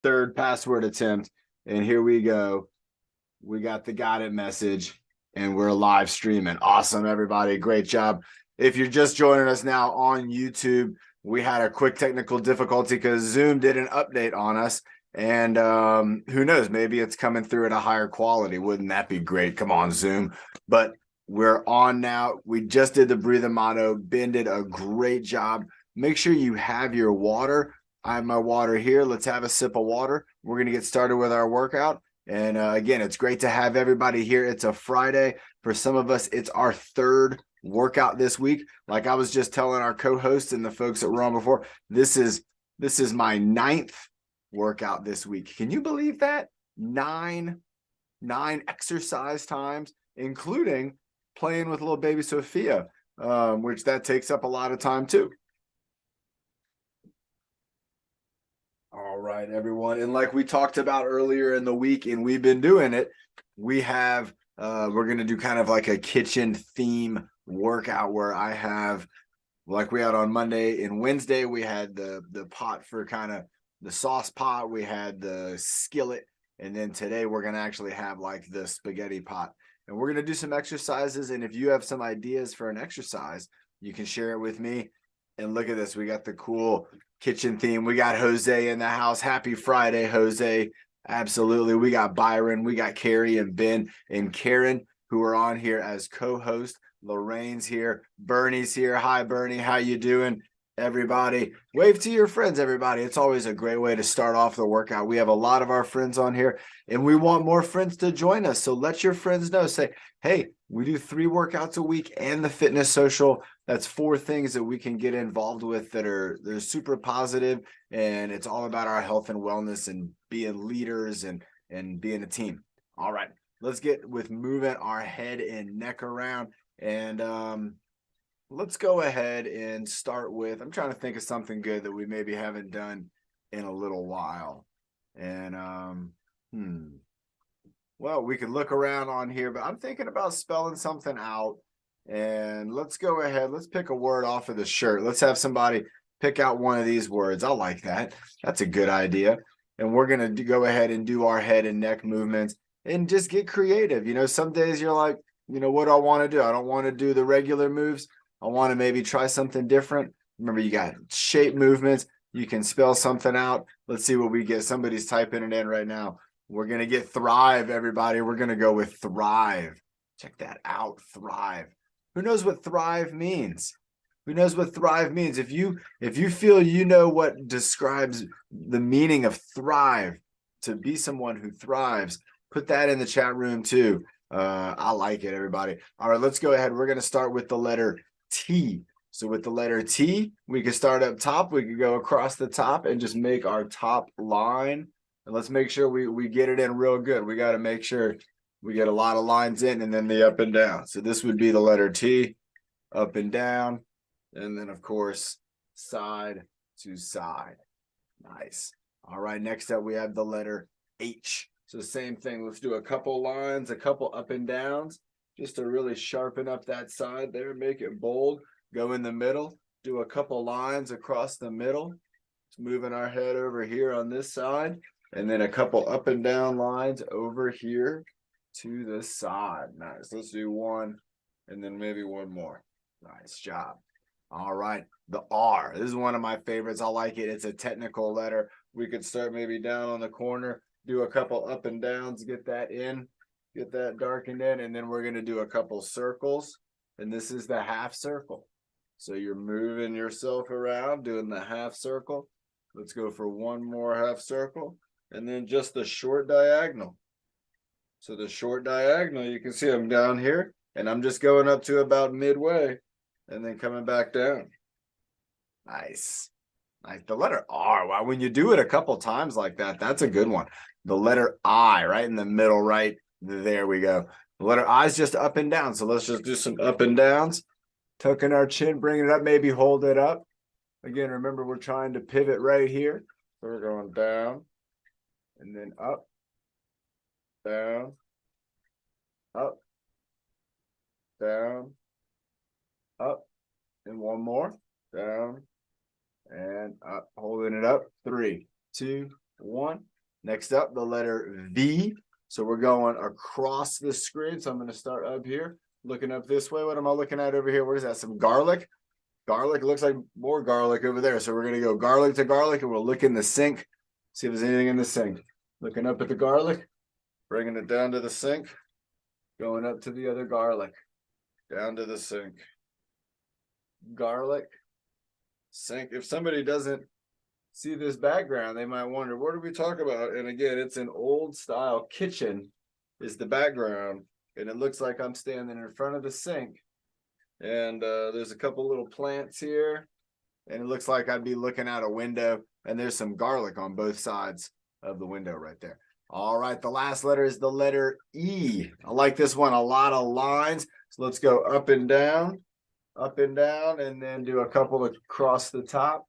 third password attempt. And here we go. We got the got it message and we're live streaming. Awesome, everybody. Great job. If you're just joining us now on YouTube, we had a quick technical difficulty because Zoom did an update on us. And who knows, maybe it's coming through at a higher quality. Wouldn't that be great? Come on, Zoom. But we're on now. We just did the breathing motto. Ben did a great job. Make sure you have your water. I have my water here. Let's have a sip of water. We're going to get started with our workout. And again, it's great to have everybody here. It's a Friday. For some of us, it's our third workout this week. Like I was just telling our co-hosts and the folks that were on before, this is my ninth workout this week. Can you believe that? Nine exercise times, including playing with little baby Sophia, which that takes up a lot of time too. All right, everyone. And like we talked about earlier in the week, and we've been doing it, we have, we're going to do kind of like a kitchen theme workout where I have, like we had on Monday and Wednesday, we had the pot for kind of the sauce pot, we had the skillet, and then today we're going to actually have like the spaghetti pot. And we're going to do some exercises. And if you have some ideas for an exercise, you can share it with me. And look at this. We got the cool kitchen theme. We got Jose in the house. Happy Friday, Jose. Absolutely. We got Byron. We got Carrie and Ben and Karen who are on here as co-host. Lorraine's here. Bernie's here. Hi, Bernie. How you doing? Everybody, wave to your friends, everybody. It's always a great way to start off the workout. We have a lot of our friends on here and we want more friends to join us. So let your friends know. Say, hey, we do 3 workouts a week and the fitness social. That's 4 things that we can get involved with they're super positive, and it's all about our health and wellness and being leaders and being a team. All right, let's get with moving our head and neck around. And let's go ahead and start with, I'm trying to think of something good that we maybe haven't done in a little while. And well, we can look around on here, but I'm thinking about spelling something out. And let's go ahead. Let's pick a word off of the shirt. Let's have somebody pick out one of these words. I like that. That's a good idea. And we're going to go ahead and do our head and neck movements and just get creative. You know, some days you're like, you know, what do I want to do? I don't want to do the regular moves. I want to maybe try something different. Remember, you got shape movements. You can spell something out. Let's see what we get. Somebody's typing it in right now. We're going to get thrive, everybody. We're going to go with thrive. Check that out, thrive. Who knows what thrive means? Who knows what thrive means? If you feel you know what describes the meaning of thrive, to be someone who thrives, put that in the chat room too. I like it, everybody. All right, let's go ahead. We're going to start with the letter T. So with the letter T, we can start up top. We could go across the top and just make our top line. And let's make sure we get it in real good. We got to make sure we get a lot of lines in and then the up and down. So this would be the letter T, up and down. And then, of course, side to side. Nice. All right, next up we have the letter H. So same thing. Let's do a couple lines, a couple up and downs, just to really sharpen up that side there, make it bold. Go in the middle, do a couple lines across the middle. Just moving our head over here on this side, and then a couple up and down lines over here to the side. Nice. Let's do one and then maybe one more. Nice job. All right, the R. This is one of my favorites. I like it. It's a technical letter. We could start maybe down on the corner, do a couple up and downs, get that in, get that darkened in, and then we're going to do a couple circles. And this is the half circle. So you're moving yourself around, doing the half circle. Let's go for one more half circle, and then just the short diagonal. So the short diagonal, you can see I'm down here, and I'm just going up to about midway, and then coming back down. Nice. Like the letter R. Wow, when you do it a couple times like that, that's a good one. The letter I, right in the middle, right there we go. The letter I is just up and down. So let's just do some up and downs. Tucking our chin, bring it up, maybe hold it up. Again, remember we're trying to pivot right here. So we're going down and then up, down, up, down, up, and one more, down, and up, holding it up. 3, 2, 1. Next up, the letter V. So we're going across the screen. So I'm going to start up here, looking up this way. What am I looking at over here? What is that? Some garlic? Garlic. It looks like more garlic over there. So we're going to go garlic to garlic, and we'll look in the sink, see if there's anything in the sink. Looking up at the garlic, bringing it down to the sink, going up to the other garlic, down to the sink. Garlic, sink. If somebody doesn't see this background, they might wonder, what are we talking about? And again, it's an old style kitchen is the background, and it looks like I'm standing in front of the sink, and there's a couple little plants here, and it looks like I'd be looking out a window, and there's some garlic on both sides of the window right there. All right, the last letter is the letter E. I like this one, a lot of lines. So let's go up and down, and then do a couple across the top,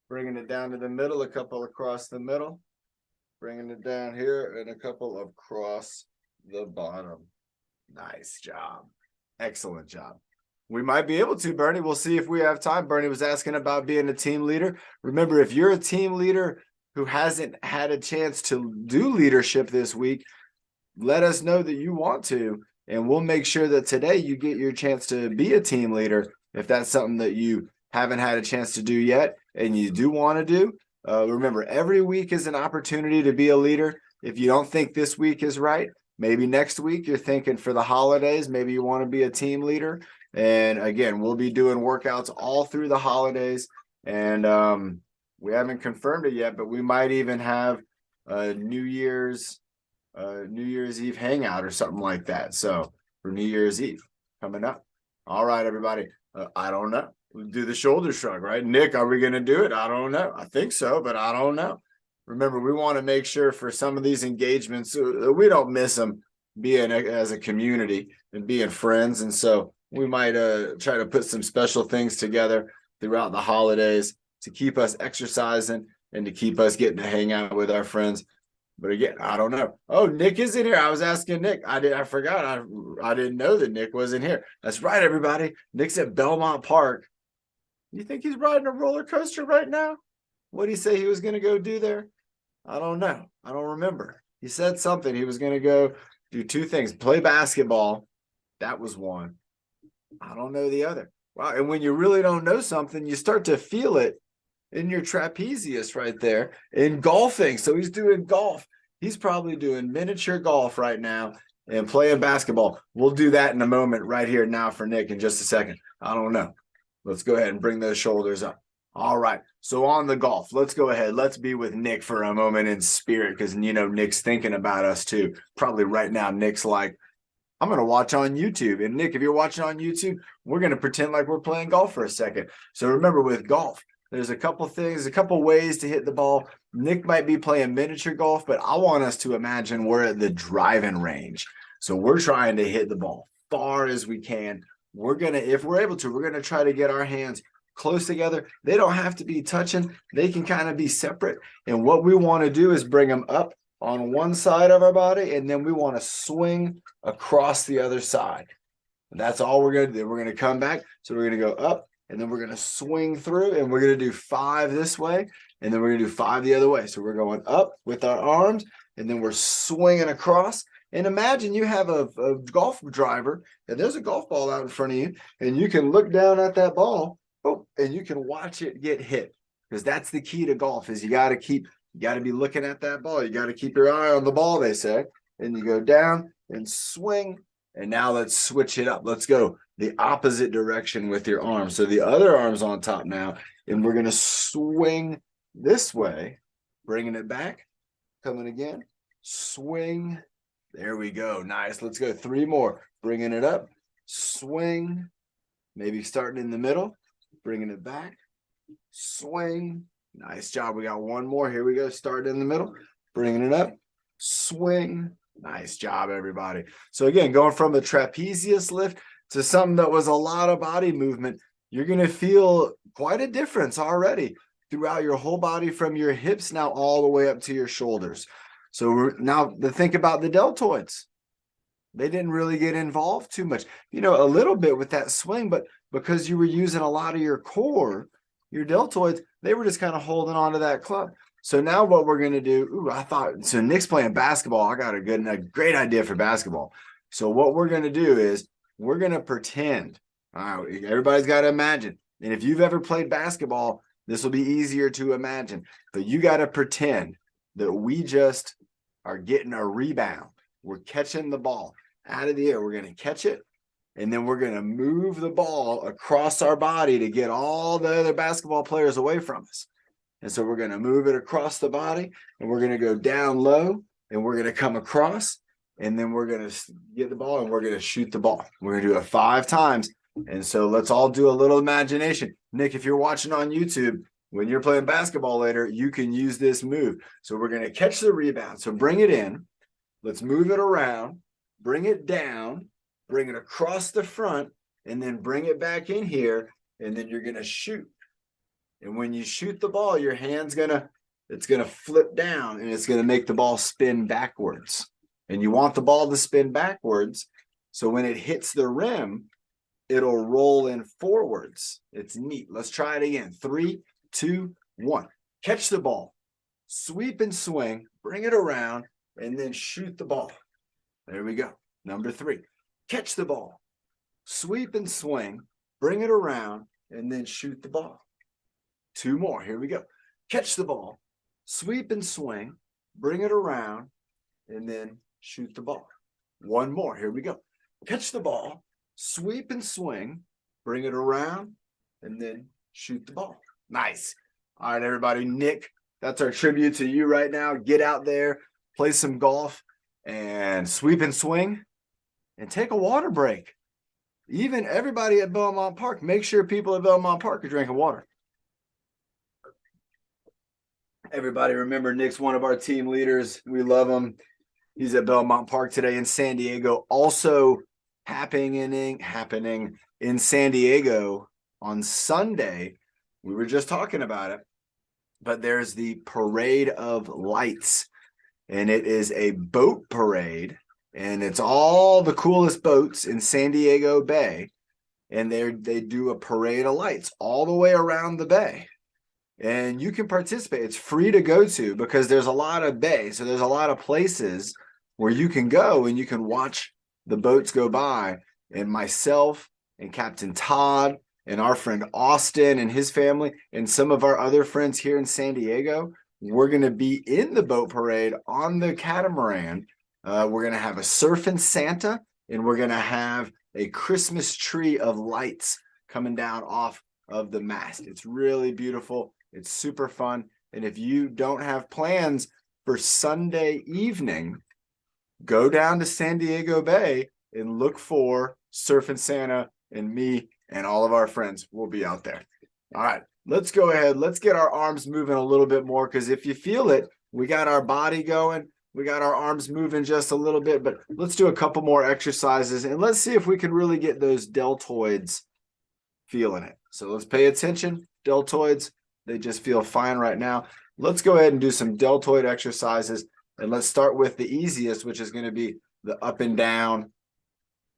bringing it down to the middle, a couple across the middle, bringing it down here, and a couple across the bottom. Nice job. Excellent job. We might be able to, Bernie. We'll see if we have time. Bernie was asking about being a team leader. Remember, if you're a team leader who hasn't had a chance to do leadership this week, let us know that you want to, and we'll make sure that today you get your chance to be a team leader if that's something that you haven't had a chance to do yet and you do want to do. Remember, every week is an opportunity to be a leader. If you don't think this week is right, maybe next week you're thinking for the holidays, maybe you want to be a team leader. And again, we'll be doing workouts all through the holidays, and we haven't confirmed it yet, but we might even have a New Year's Eve hangout or something like that. So for New Year's Eve coming up. All right, everybody. I don't know. We'll do the shoulder shrug, right? Nick, are we going to do it? I don't know. I think so, but I don't know. Remember, we want to make sure for some of these engagements, we don't miss them being as a community and being friends. And so we might try to put some special things together throughout the holidays to keep us exercising and to keep us getting to hang out with our friends. But again, I don't know. Oh, Nick is in here. I was asking Nick. I forgot. I didn't know that Nick was in here. That's right, everybody. Nick's at Belmont Park. You think he's riding a roller coaster right now? What did he say he was going to go do there? I don't know. I don't remember. He said something. He was going to go do two things. Play basketball. That was one. I don't know the other. Wow. And when you really don't know something, you start to feel it in your trapezius right there in golfing. So he's doing golf. He's probably doing miniature golf right now and playing basketball. We'll do that in a moment right here now for Nick in just a second. I don't know. Let's go ahead and bring those shoulders up. All right. So on the golf, let's go ahead. Let's be with Nick for a moment in spirit, because, you know, Nick's thinking about us too. Probably right now, Nick's like, I'm going to watch on YouTube. And Nick, if you're watching on YouTube, we're going to pretend like we're playing golf for a second. So remember, with golf, there's a couple things, a couple ways to hit the ball. Nick might be playing miniature golf, but I want us to imagine we're at the driving range. So we're trying to hit the ball far as we can. We're going to, if we're able to, we're going to try to get our hands close together. They don't have to be touching. They can kind of be separate. And what we want to do is bring them up on one side of our body, and then we want to swing across the other side. And that's all we're going to do. We're going to come back. So we're going to go up, and then we're going to swing through, and we're going to do 5 this way, and then we're going to do 5 the other way. So we're going up with our arms, and then we're swinging across. And imagine you have a golf driver, and there's a golf ball out in front of you, and you can look down at that ball, and you can watch it get hit. Because that's the key to golf, is you got to be looking at that ball. You got to keep your eye on the ball, they say. And you go down and swing. And now let's switch it up. Let's go the opposite direction with your arm. So the other arm's on top now, and we're going to swing this way, bringing it back, coming again, swing. There we go. Nice. Let's go 3 more. Bringing it up, swing, maybe starting in the middle, bringing it back, swing. Nice job. We got 1 more. Here we go. Start in the middle, bringing it up, swing. Nice job, everybody. So again, going from a trapezius lift to something that was a lot of body movement, you're going to feel quite a difference already throughout your whole body, from your hips now all the way up to your shoulders. So now to think about the deltoids. They didn't really get involved too much, a little bit with that swing, but because you were using a lot of your core, your deltoids, they were just kind of holding on to that club. So now what we're going to do, so Nick's playing basketball. I got a great idea for basketball. So what we're going to do is we're going to pretend. Everybody's got to imagine. And if you've ever played basketball, this will be easier to imagine. But you got to pretend that we just are getting a rebound. We're catching the ball out of the air. We're going to catch it. And then we're going to move the ball across our body to get all the other basketball players away from us. And so we're going to move it across the body, and we're going to go down low, and we're going to come across, and then we're going to get the ball, and we're going to shoot the ball. We're going to do it 5 times. And so let's all do a little imagination. Nick, if you're watching on YouTube, when you're playing basketball later, you can use this move. So we're going to catch the rebound. So bring it in. Let's move it around, bring it down, bring it across the front, and then bring it back in here, and then you're going to shoot. And when you shoot the ball, your hand's it's gonna flip down, and it's gonna make the ball spin backwards. And you want the ball to spin backwards, so when it hits the rim, it'll roll in forwards. It's neat. Let's try it again. 3, 2, 1. Catch the ball, sweep and swing, bring it around, and then shoot the ball. There we go. Number 3. Catch the ball, sweep and swing, bring it around, and then shoot the ball. 2 more. Here we go. Catch the ball, sweep and swing, bring it around, and then shoot the ball. 1 more. Here we go. Catch the ball, sweep and swing, bring it around, and then shoot the ball. Nice. All right, everybody. Nick, that's our tribute to you right now. Get out there, play some golf, and sweep and swing, and take a water break. Even everybody at Belmont Park, make sure people at Belmont Park are drinking water. Everybody remember, Nick's one of our team leaders. We love him. He's at Belmont Park today in San Diego. Also happening in San Diego on Sunday. We were just talking about it, but there's the Parade of Lights, and it is a boat parade, and it's all the coolest boats in San Diego Bay, and they do a parade of lights all the way around the bay. And you can participate. It's free to go to because there's a lot of bay. So there's a lot of places where you can go and you can watch the boats go by. And myself and Captain Todd and our friend Austin and his family and some of our other friends here in San Diego, we're going to be in the boat parade on the catamaran. We're going to have a surfing Santa, and we're going to have a Christmas tree of lights coming down off of the mast. It's really beautiful. It's super fun. And if you don't have plans for Sunday evening, go down to San Diego Bay and look for Surfing Santa, and me and all of our friends will be out there. All right, let's go ahead. Let's get our arms moving a little bit more, because if you feel it, we got our body going. We got our arms moving just a little bit, but let's do a couple more exercises, and let's see if we can really get those deltoids feeling it. So let's pay attention. Deltoids, they just feel fine right now. Let's go ahead and do some deltoid exercises. And let's start with the easiest, which is going to be the up and down,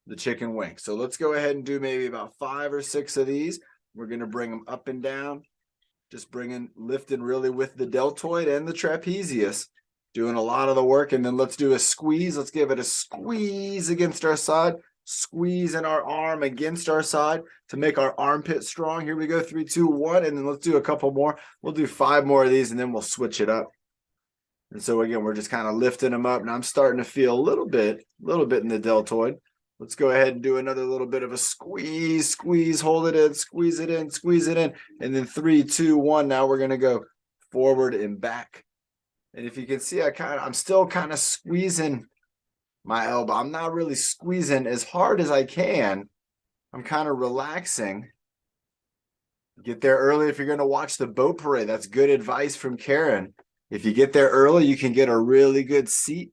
the chicken wing. So let's go ahead and do maybe about 5 or 6 of these. We're going to bring them up and down, just lifting really with the deltoid and the trapezius, doing a lot of the work. And then let's do a squeeze. Let's give it a squeeze against our side. Squeeze in our arm against our side to make our armpit strong. Here we go. 3, 2, 1. And then let's do a couple more. We'll do 5 more of these, and then we'll switch it up. And so again, we're just kind of lifting them up. Now I'm starting to feel a little bit in the deltoid. Let's go ahead and do another little bit of a squeeze, hold it in, squeeze it in, squeeze it in. And then 3, 2, 1. Now we're going to go forward and back. And if you can see, I'm still kind of squeezing my elbow. I'm not really squeezing as hard as I can. I'm kind of relaxing. Get there early if you're going to watch the boat parade. That's good advice from Karen. If you get there early, you can get a really good seat.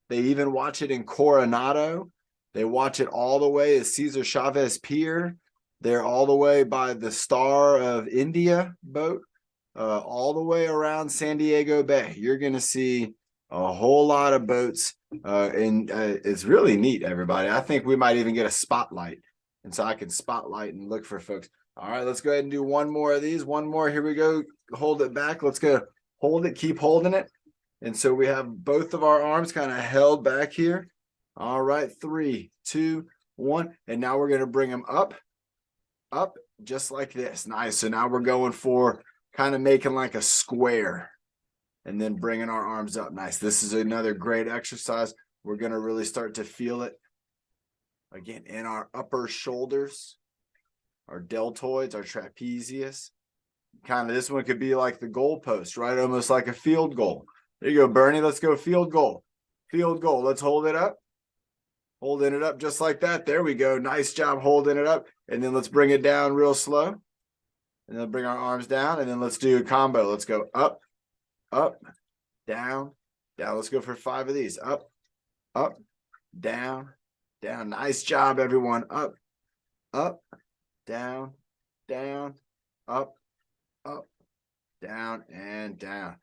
They even watch it in Coronado. They watch it all the way at Cesar Chavez Pier. They're all the way by the Star of India boat, all the way around San Diego Bay. You're going to see a whole lot of boats, and it's really neat, everybody. I think we might even get a spotlight, and so I can spotlight and look for folks. All right, let's go ahead and do 1 more of these. 1 more. Here we go. Hold it back. Let's go. hold it, keep holding it. And so we have both of our arms kind of held back here. All right, 3, 2, 1. And now we're going to bring them up, just like this. Nice. So now we're going for kind of making like a square and then bringing our arms up. Nice. This is another great exercise. We're going to really start to feel it again in our upper shoulders, our deltoids, our trapezius. Kind of this one could be like the goalpost, right? Almost like a field goal. There you go, Bernie. Let's go field goal. Field goal. Let's hold it up. Holding it up just like that. There we go. Nice job holding it up. And then let's bring it down real slow. And then bring our arms down. And then let's do a combo. Let's go up, down, down. Let's go for 5 of these. Up, down, down. Nice job, everyone. Up, down, up, down, and down.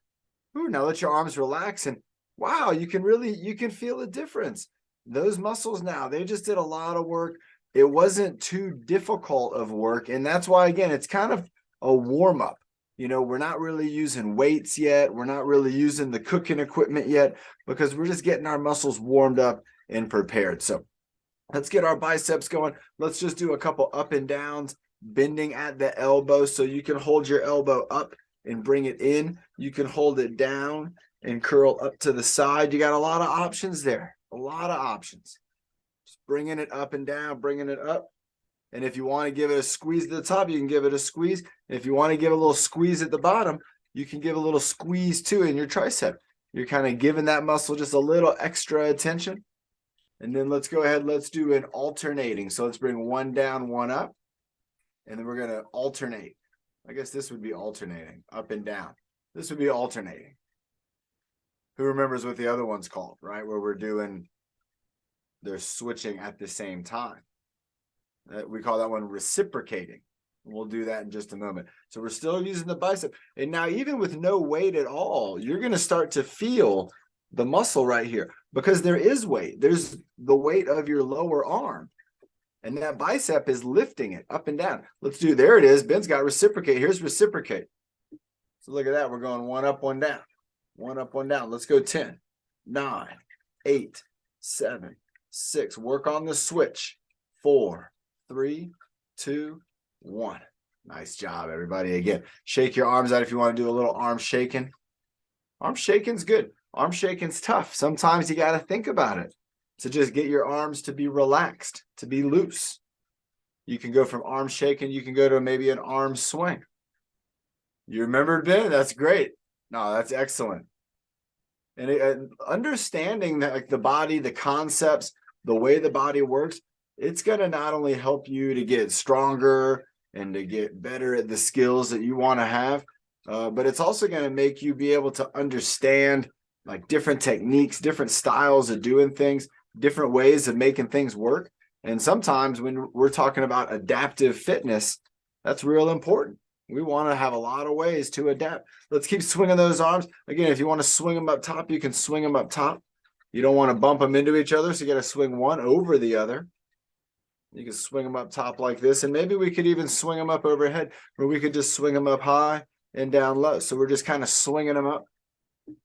Ooh, now let your arms relax. And wow, you can feel the difference. Those muscles now, they just did a lot of work. It wasn't too difficult of work. And that's why, again, it's kind of a warm-up. You know, we're not really using weights yet. We're not really using the cooking equipment yet because we're just getting our muscles warmed up and prepared. So let's get our biceps going. Let's just do a couple up and downs, bending at the elbow. So you can hold your elbow up and bring it in. You can hold it down and curl up to the side. You got a lot of options there. A lot of options. Just bringing it up and down, bringing it up. And if you want to give it a squeeze at the top, you can give it a squeeze. And if you want to give a little squeeze at the bottom, you can give a little squeeze too in your tricep. You're kind of giving that muscle just a little extra attention. And then let's go ahead. Let's do an alternating. So let's bring one down, one up. And then we're going to alternate. I guess this would be alternating, up and down. This would be alternating. Who remembers what the other one's called, right? Where we're doing, they're switching at the same time. We call that one reciprocating. We'll do that in just a moment. So we're still using the bicep. And now even with no weight at all, you're going to start to feel the muscle right here because there is weight. There's the weight of your lower arm. And that bicep is lifting it up and down. Let's do, there it is. Ben's got reciprocate. Here's reciprocate. So look at that. We're going one up, one down. One up, one down. Let's go 10, 9, 8, 7, 6. Work on the switch. 4, 3, 2, 1. Nice job, everybody. Again, shake your arms out if you want to do a little arm shaking. Arm shaking's good. Arm shaking's tough. Sometimes you got to think about it to just get your arms to be relaxed, to be loose. You can go from arm shaking. You can go to maybe an arm swing. You remembered, Ben? That's great. No, that's excellent. And understanding that, like the body, the concepts, the way the body works, it's going to not only help you to get stronger and to get better at the skills that you want to have, but it's also going to make you be able to understand like different techniques, different styles of doing things, different ways of making things work. And sometimes when we're talking about adaptive fitness, that's real important. We want to have a lot of ways to adapt. Let's keep swinging those arms. Again, if you want to swing them up top, you can swing them up top. You don't want to bump them into each other, so you got to swing one over the other. You can swing them up top like this, and maybe we could even swing them up overhead, or we could just swing them up high and down low. So we're just kind of swinging them up.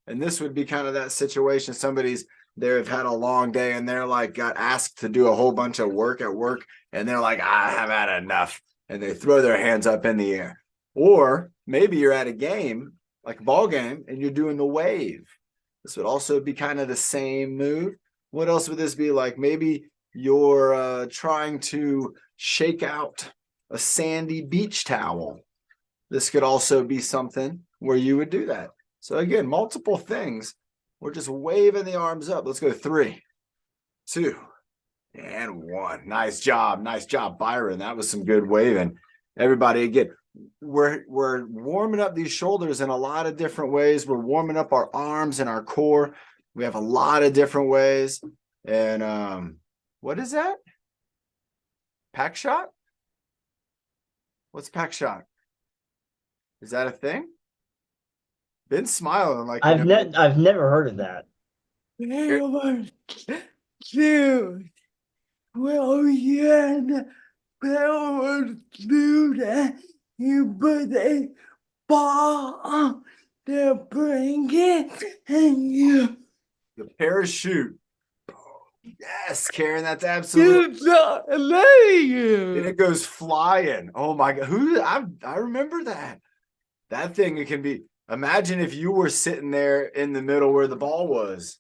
And this would be kind of that situation. Somebody's there, have had a long day, and they're like got asked to do a whole bunch of work at work, and they're like, I have had enough. And they throw their hands up in the air. Or maybe you're at a game, like a ball game, and you're doing the wave. This would also be kind of the same move. What else would this be like? Maybe you're trying to shake out a sandy beach towel. This could also be something where you would do that. So again, multiple things. We're just waving the arms up. Let's go 3, 2, and 1. Nice job. Nice job, Byron. That was some good waving. Everybody, again, we're warming up these shoulders in a lot of different ways. We're warming up our arms and our core. We have a lot of different ways. And what is that? Pack shot? What's pack shot? Is that a thing? Ben's smiling like I've never heard of that. Dude, well, yeah, power dude, you put a ball the blanket and you. The parachute. Yes, Karen, that's absolutely. And it goes flying. Oh my God. I remember that. That thing, it can be. Imagine if you were sitting there in the middle where the ball was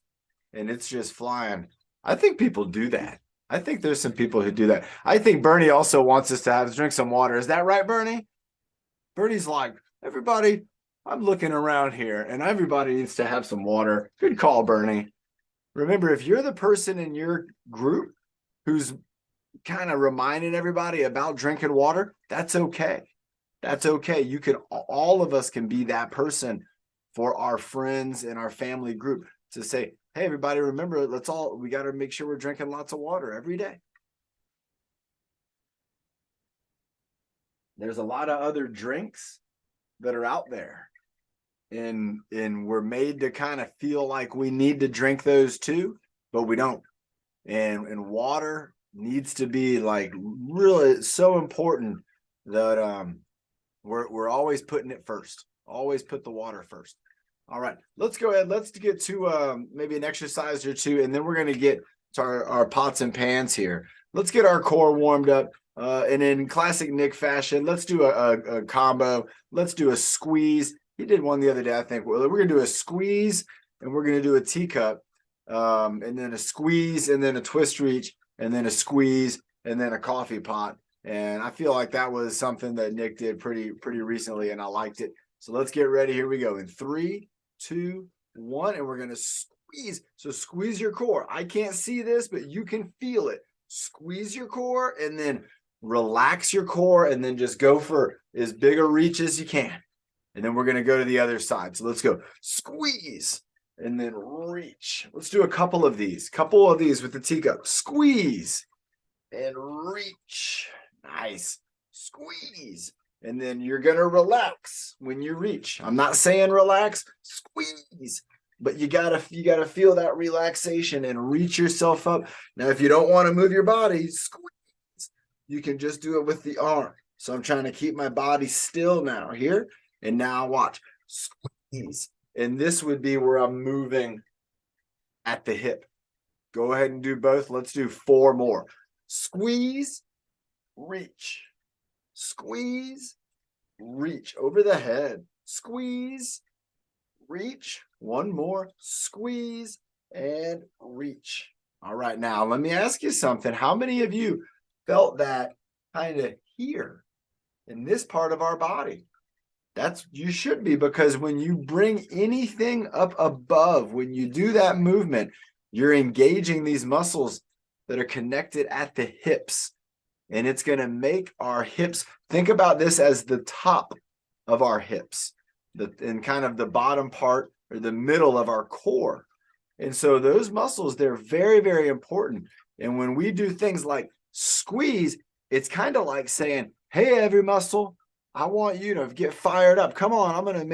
and it's just flying. I think people do that. I think there's some people who do that. I think Bernie also wants us to drink some water. Is that right, Bernie? Bernie's like, everybody, I'm looking around here and everybody needs to have some water. Good call, Bernie. Remember, if you're the person in your group who's kind of reminding everybody about drinking water, that's okay. That's okay. You can, all of us can be that person for our friends and our family group to say, hey, everybody, remember, we got to make sure we're drinking lots of water every day. There's a lot of other drinks that are out there. And we're made to kind of feel like we need to drink those too, but we don't. And water needs to be like really so important that we're always putting it first. Always put the water first. All right, let's go ahead. Let's get to maybe an exercise or two, and then we're going to get to our pots and pans here. Let's get our core warmed up. And in classic Nick fashion, let's do a combo. Let's do a squeeze. He did one the other day, I think. We're going to do a squeeze, and we're going to do a teacup, and then a squeeze, and then a twist reach, and then a squeeze, and then a coffee pot. And I feel like that was something that Nick did pretty recently, and I liked it. So let's get ready. Here we go. In 3, 2, 1, and we're going to squeeze. So squeeze your core. I can't see this, but you can feel it. Squeeze your core, and then relax your core, and then just go for as big a reach as you can. And then we're going to go to the other side. So let's go squeeze and then reach. Let's do a couple of these with the teacup. Squeeze and reach. Nice. Squeeze. And then you're going to relax when you reach. I'm not saying relax, squeeze. But you gotta feel that relaxation and reach yourself up. Now, if you don't want to move your body, squeeze. You can just do it with the arm. So I'm trying to keep my body still now here. And now watch, squeeze. And this would be where I'm moving at the hip. Go ahead and do both. Let's do 4 more. Squeeze, reach. Squeeze, reach over the head. Squeeze, reach. 1 more. Squeeze and reach. All right. Now, let me ask you something. How many of you felt that kind of here in this part of our body? You should be, because when you bring anything up above, when you do that movement, you're engaging these muscles that are connected at the hips, and it's going to make our hips, think about this as the top of our hips, and kind of the bottom part or the middle of our core. And so those muscles, they're very, very important. And when we do things like squeeze, it's kind of like saying, hey, every muscle, I want you to get fired up. Come on, I'm going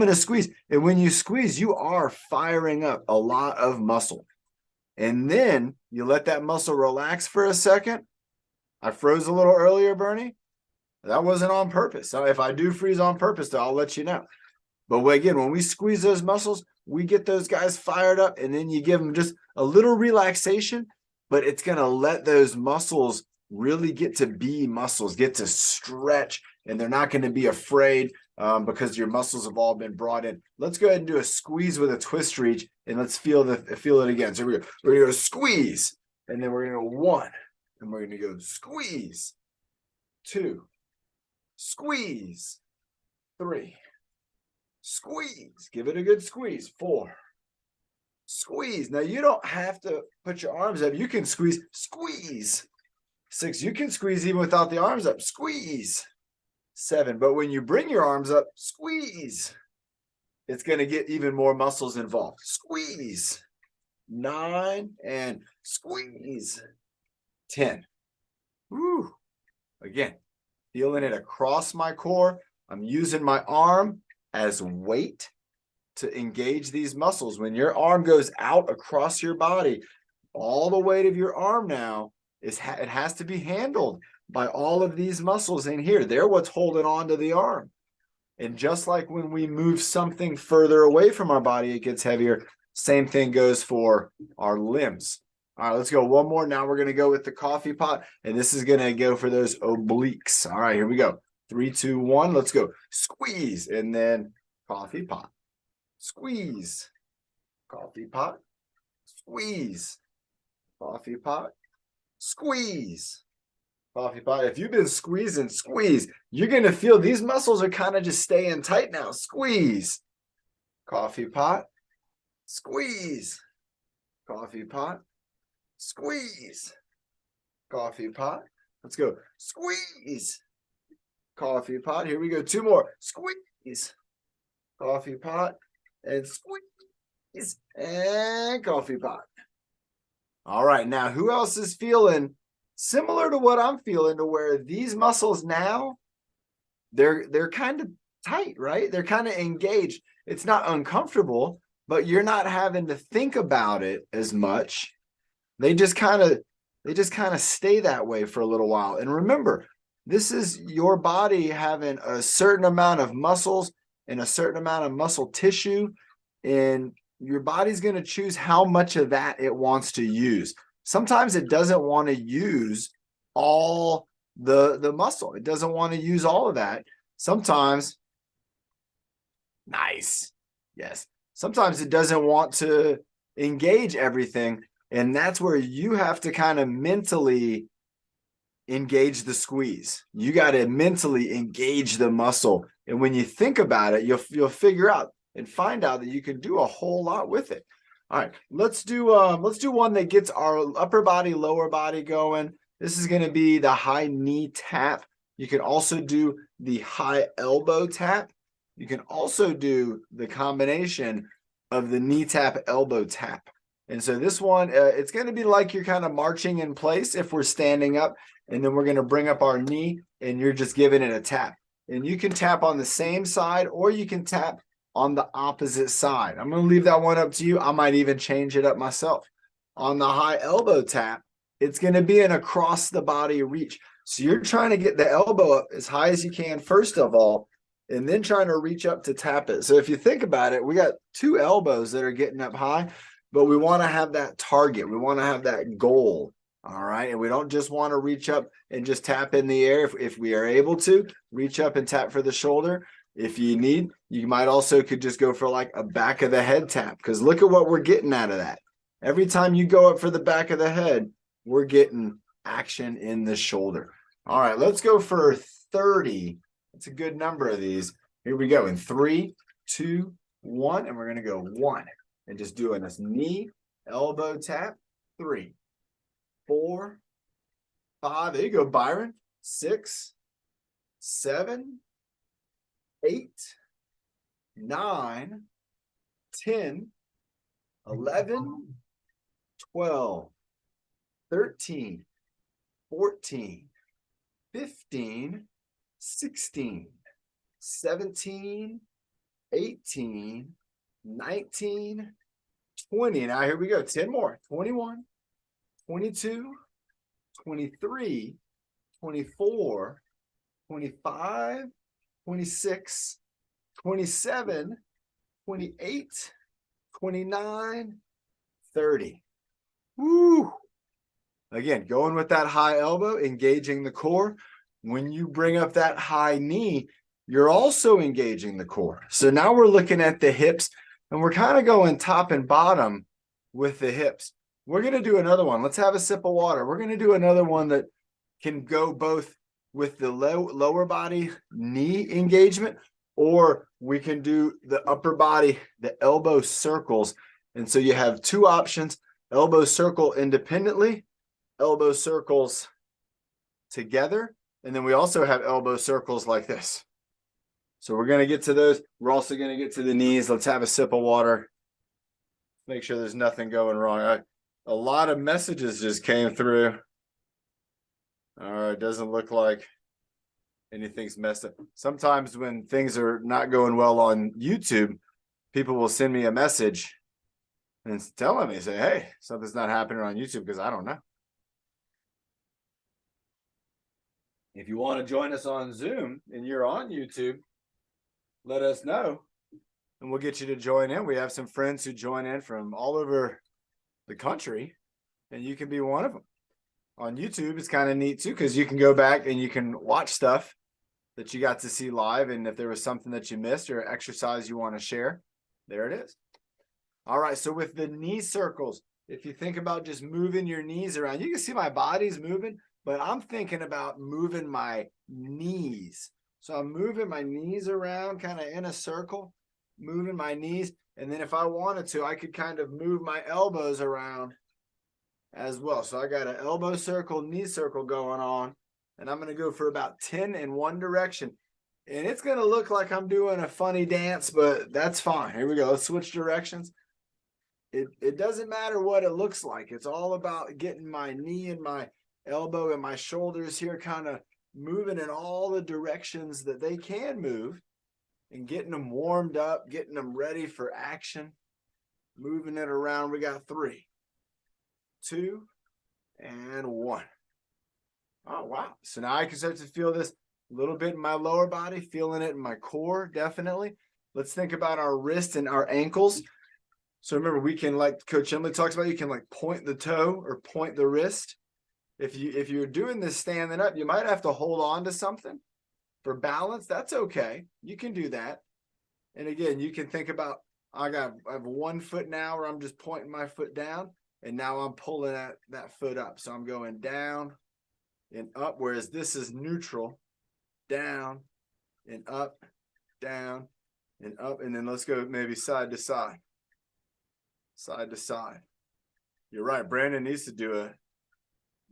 to squeeze. And when you squeeze, you are firing up a lot of muscle. And then you let that muscle relax for a second. I froze a little earlier, Bernie. That wasn't on purpose. So if I do freeze on purpose, though, I'll let you know. But again, when we squeeze those muscles, we get those guys fired up, and then you give them just a little relaxation, but it's going to let those muscles really get to be muscles, get to stretch, and they're not going to be afraid because your muscles have all been brought in. Let's go ahead and do a squeeze with a twist reach, and let's feel it again. So we're going to go squeeze, and then we're going to go 1, and we're going to go squeeze, 2, squeeze, 3, squeeze. Give it a good squeeze. 4, squeeze. Now, you don't have to put your arms up. You can squeeze. 6, you can squeeze even without the arms up. Squeeze. 7, but when you bring your arms up, squeeze. It's going to get even more muscles involved. Squeeze. 9, and squeeze. 10. Woo. Again, feeling it across my core. I'm using my arm as weight to engage these muscles. When your arm goes out across your body, all the weight of your arm now it has to be handled by all of these muscles in here. They're what's holding on to the arm. And just like when we move something further away from our body, it gets heavier. Same thing goes for our limbs. All right, let's go one more. Now we're going to go with the coffee pot, and this is going to go for those obliques. All right, here we go. 3, 2, 1. Let's go. Squeeze, and then coffee pot. Squeeze. Coffee pot. Squeeze. Coffee pot. Squeeze. Coffee pot. If you've been squeezing, squeeze. You're going to feel these muscles are kind of just staying tight now. Squeeze. Coffee pot. Squeeze. Coffee pot. Squeeze. Coffee pot. Let's go. Squeeze. Coffee pot. Here we go. 2 more. Squeeze. Coffee pot. And squeeze. And coffee pot. All right. Now, who else is feeling similar to what I'm feeling, to where these muscles now, they're kind of tight, right? They're kind of engaged. It's not uncomfortable, but you're not having to think about it as much. They just kind of stay that way for a little while. And remember, this is your body having a certain amount of muscles and a certain amount of muscle tissue, and your body's going to choose how much of that it wants to use. Sometimes it doesn't want to use all the muscle. It doesn't want to use all of that. Sometimes, nice. Yes. Sometimes it doesn't want to engage everything. And that's where you have to kind of mentally engage the squeeze. You got to mentally engage the muscle. And when you think about it, you'll figure out and find out that you can do a whole lot with it. All right, let's do one that gets our upper body, lower body going. This is going to be the high knee tap. You can also do the high elbow tap. You can also do the combination of the knee tap, elbow tap. And so this one, it's going to be like you're kind of marching in place if we're standing up, and then we're going to bring up our knee, and you're just giving it a tap. And you can tap on the same side, or you can tap on the opposite side. I'm going to leave that one up to you. I might even change it up myself. On the high elbow tap, it's going to be an across the body reach. So you're trying to get the elbow up as high as you can, first of all, and then trying to reach up to tap it. So if you think about it, we got 2 elbows that are getting up high, but we want to have that target. We want to have that goal. All right. And we don't just want to reach up and just tap in the air. If we are able to reach up and tap for the shoulder, if you need, you might also could just go for like a back of the head tap, because look at what we're getting out of that. Every time you go up for the back of the head, we're getting action in the shoulder. All right, let's go for 30. That's a good number of these. Here we go in 3, 2, 1, and we're going to go 1 and just doing this knee, elbow tap. 3, 4, 5. There you go, Byron. 6, 7, 8, 9, 10, 11, 12, 13, 14, 15, 16, 17, 18, 19, 20. Now here we go. 10 more. 21, 22, 23, 24, 25, 26, 27, 28, 29, 30. Woo! Again, going with that high elbow, engaging the core. When you bring up that high knee, you're also engaging the core. So now we're looking at the hips, and we're kind of going top and bottom with the hips. We're going to do another one. Let's have a sip of water. We're going to do another one that can go both with the lower body knee engagement, or we can do the upper body, the elbow circles. And so you have 2 options: elbow circle independently, elbow circles together. And then we also have elbow circles like this. So we're going to get to those. We're also going to get to the knees. Let's have a sip of water. Make sure there's nothing going wrong. A lot of messages just came through. All right, doesn't look like anything's messed up. Sometimes when things are not going well on YouTube, people will send me a message and telling me, say, hey, something's not happening on YouTube, because I don't know. If you want to join us on Zoom and you're on YouTube, let us know and we'll get you to join in. We have some friends who join in from all over the country, and you can be one of them. On YouTube, it's kind of neat too, because you can go back and you can watch stuff that you got to see live. And if there was something that you missed or exercise you want to share, there it is. All right. So with the knee circles, if you think about just moving your knees around, you can see my body's moving, but I'm thinking about moving my knees. So I'm moving my knees around kind of in a circle, moving my knees. And then if I wanted to, I could kind of move my elbows around as well. So I got an elbow circle, knee circle going on, and I'm going to go for about 10 in one direction. And it's going to look like I'm doing a funny dance, but that's fine. Here we go. Let's switch directions. It doesn't matter what it looks like. It's all about getting my knee and my elbow and my shoulders here kind of moving in all the directions that they can move and getting them warmed up, getting them ready for action, moving it around. We got 3, 2, and 1. Oh, wow. So now I can start to feel this a little bit in my lower body, feeling it in my core, definitely. Let's think about our wrists and our ankles. So remember, we can, like Coach Emily talks about, you can like point the toe or point the wrist. If you're doing this standing up, you might have to hold on to something for balance. That's okay. You can do that. And again, you can think about, I have 1 foot now where I'm just pointing my foot down, and now I'm pulling that foot up. So I'm going down and up, whereas this is neutral, down and up, down and up. And then let's go maybe side to side, side to side. You're right. Brandon needs to do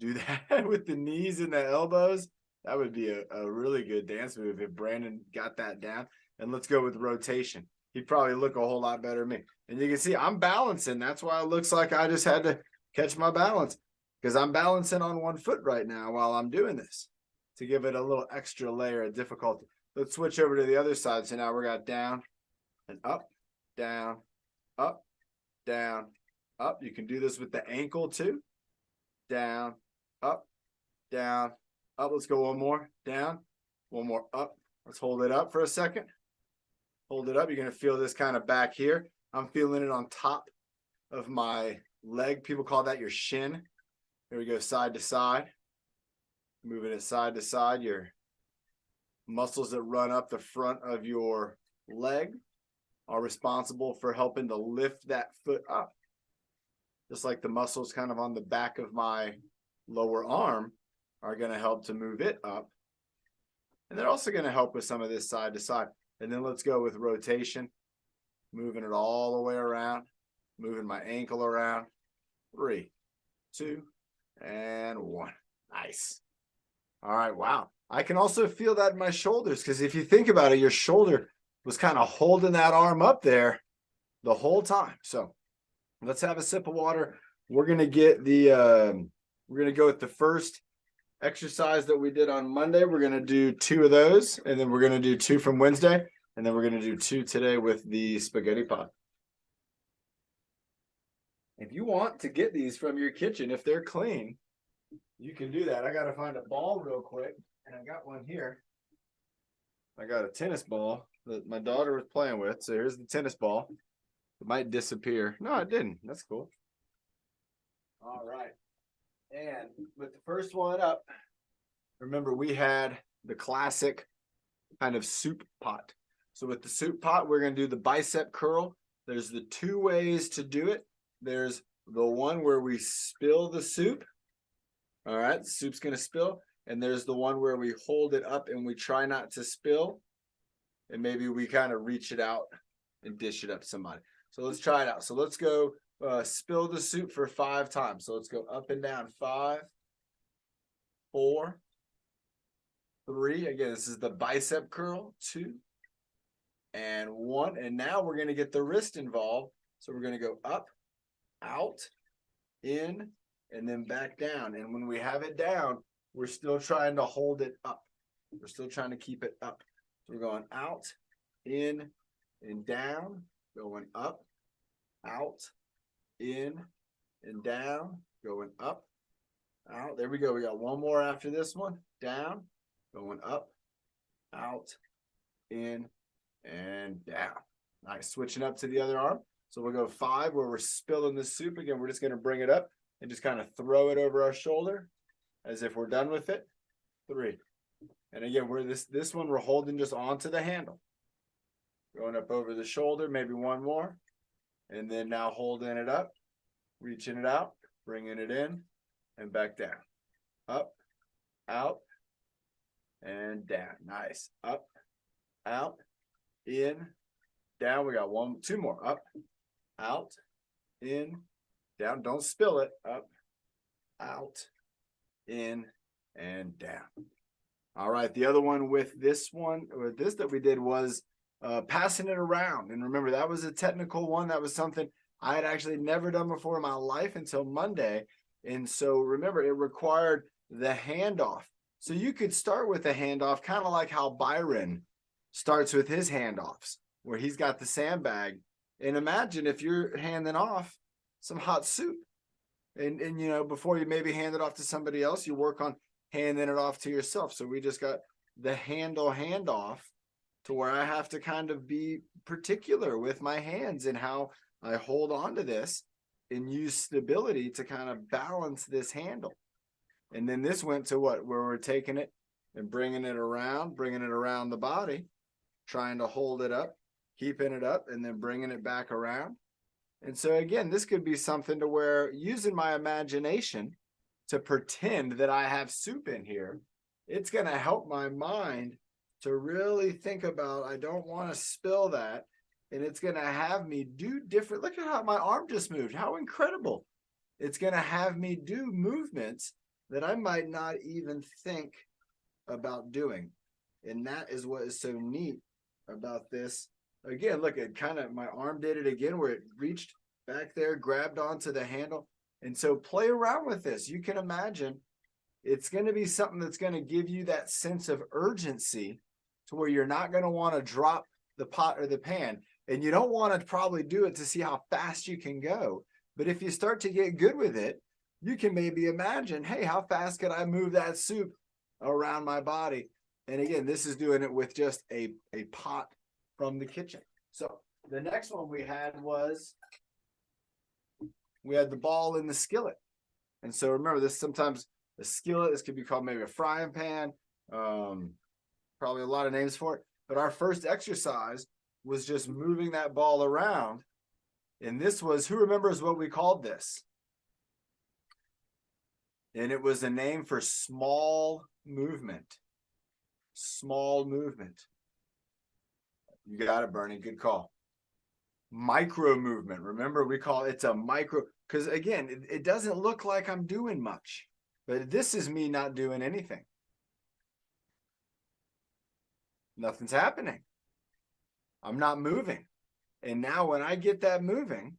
that with the knees and the elbows. That would be a really good dance move if Brandon got that down. And let's go with rotation. He'd probably look a whole lot better than me. And you can see I'm balancing. That's why it looks like I just had to catch my balance, because I'm balancing on 1 foot right now while I'm doing this to give it a little extra layer of difficulty. Let's switch over to the other side. So now we got down and up, down, up, down, up. You can do this with the ankle too. Down, up, down, up. Let's go one more. Down, one more up. Let's hold it up for a second. Hold it up. You're going to feel this kind of back here. I'm feeling it on top of my leg. People call that your shin. Here we go, side to side. Moving it side to side. Your muscles that run up the front of your leg are responsible for helping to lift that foot up. Just like the muscles kind of on the back of my lower arm are going to help to move it up. And they're also going to help with some of this side to side. And then let's go with rotation, moving it all the way around, moving my ankle around. 3, 2, and 1. Nice. All right. Wow. I can also feel that in my shoulders, because if you think about it, your shoulder was kind of holding that arm up there the whole time. So let's have a sip of water. We're going to get we're going to go with the first exercise that we did on Monday. We're going to do 2 of those, and then we're going to do 2 from Wednesday, and then we're going to do 2 today with the spaghetti pot. If you want to get these from your kitchen, if they're clean, you can do that. I got to find a ball real quick, and I got one here. I got a tennis ball that my daughter was playing with. So here's the tennis ball. It might disappear. No, it didn't. That's cool. All right. And with the first one up, remember we had the classic kind of soup pot. So with the soup pot, we're going to do the bicep curl. There's the 2 ways to do it. There's the one where we spill the soup. All right, the soup's going to spill. And there's the one where we hold it up and we try not to spill. And maybe we kind of reach it out and dish it up to somebody. So let's try it out. So let's go spill the soup for 5 times. So let's go up and down. 5, 4, 3. Again, this is the bicep curl. 2 and 1. And now we're going to get the wrist involved. So we're going to go up, out, in, and then back down. And when we have it down, we're still trying to hold it up. We're still trying to keep it up. So we're going out, in, and down. Going up, out, in, and down. Going up, out. There we go. We got one more after this one. Down, going up, out, in, and down. Nice. Switching up to the other arm. So we'll go 5 where we're spilling the soup. Again, we're just going to bring it up and just kind of throw it over our shoulder as if we're done with it. 3. And again, we're this one we're holding just onto the handle. Going up over the shoulder, maybe one more. And then now holding it up, reaching it out, bringing it in, and back down. Up, out, and down. Nice. Up, out, in, down. We got 2 more. Up, out, in, down. Don't spill it. Up, out, in, and down. All right. The other one with this that we did was passing it around. And remember, that was a technical one. That was something I had actually never done before in my life until Monday. And so remember, it required the handoff. So you could start with a handoff, kind of like how Byron starts with his handoffs, where he's got the sandbag. And imagine if you're handing off some hot soup. And you know, before you maybe hand it off to somebody else, you work on handing it off to yourself. So we just got the handoff to where I have to kind of be particular with my hands and how I hold on to this and use stability to kind of balance this handle. And then this went to where we're taking it and bringing it around the body, trying to hold it up, keeping it up, and then bringing it back around. And so again, this could be something to where using my imagination to pretend that I have soup in here, it's going to help my mind to really think about, I don't want to spill that. And it's going to have me do different. Look at how my arm just moved. How incredible. It's going to have me do movements that I might not even think about doing. And that is what is so neat about this. Again, look at kind of my arm did it again where it reached back there, grabbed onto the handle. And so play around with this. You can imagine it's going to be something that's going to give you that sense of urgency to where you're not going to want to drop the pot or the pan. And you don't want to probably do it to see how fast you can go. But if you start to get good with it, you can maybe imagine, hey, how fast could I move that soup around my body? And again, this is doing it with just a pot from the kitchen. So the next one we had the ball in the skillet. And so remember this, sometimes the skillet, this could be called maybe a frying pan, probably a lot of names for it. But our first exercise was just moving that ball around. And this was, who remembers what we called this? And it was a name for small movement. Small movement. You got it, Bernie. Good call. Micro movement. Remember, we call it's a micro, because again, it doesn't look like I'm doing much, but this is me not doing anything. Nothing's happening. I'm not moving. And now when I get that moving,